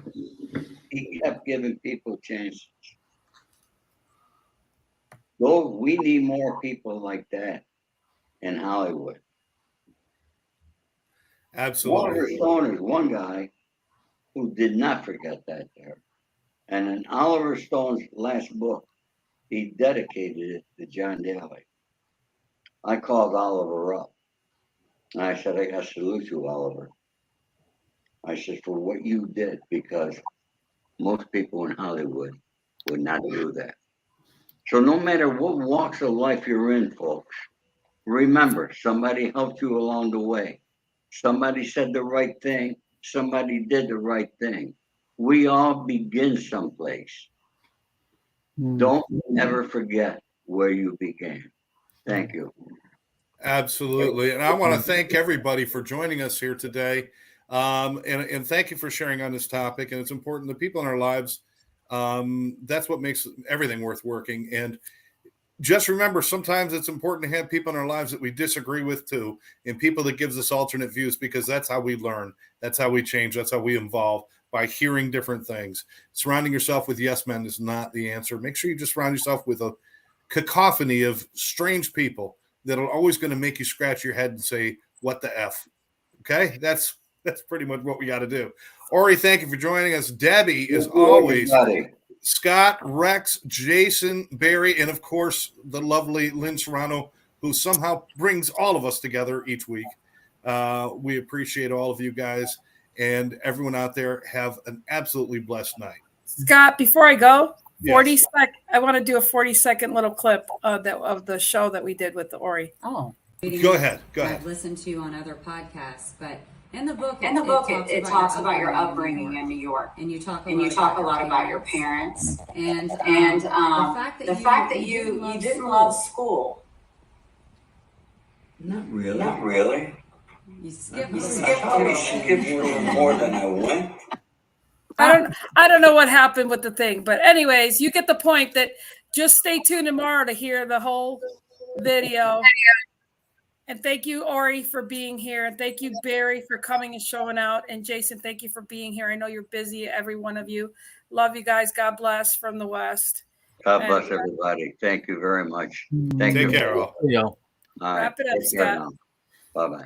He kept giving people chances. Though we need more people like that in Hollywood. Absolutely. Oliver Stone is one guy who did not forget that there. And in Oliver Stone's last book, he dedicated it to John Daly. I called Oliver up and I said, I salute you, Oliver. I said, for what you did, because most people in Hollywood would not do that. So no matter what walks of life you're in, folks, remember, somebody helped you along the way. Somebody said the right thing. Somebody did the right thing. We all begin someplace. Don't ever forget where you began. Thank you. Absolutely. And I want to thank everybody for joining us here today. And thank you for sharing on this topic. And it's important, the people in our lives, that's what makes everything worth working. And just remember, sometimes it's important to have people in our lives that we disagree with too, and people that gives us alternate views, because that's how we learn. That's how we change. That's how we evolve, by hearing different things. Surrounding yourself with yes men is not the answer. Make sure you just surround yourself with a cacophony of strange people that are always going to make you scratch your head and say, what the F? Okay. That's pretty much what we got to do. Ori, thank you for joining us. Debbie, as always, Everybody. Scott, Rex, Jason, Barry, and of course, the lovely Lynn Serrano, who somehow brings all of us together each week. We appreciate all of you guys, and everyone out there. Have an absolutely blessed night. Scott, before I go, Yes. I want to do a 40-second little clip of the show that we did with the Ori. oh. Go ahead. I've listened to on other podcasts, but in the book, it talks about your upbringing in New York, and you talk a lot about your parents, and the fact that you didn't love school. Not really. You skip I skipped a little more than I went. I don't know what happened with the thing, but anyways, you get the point. That just stay tuned tomorrow to hear the whole video. And thank you, Ori, for being here. And thank you, Barry, for coming and showing out. And Jason, thank you for being here. I know you're busy, every one of you. Love you guys. God bless from the West. God bless everybody. Thank you very much. Thank Take you. care, all. Yeah. All right. Wrap it up, Take care Scott. now. Bye-bye.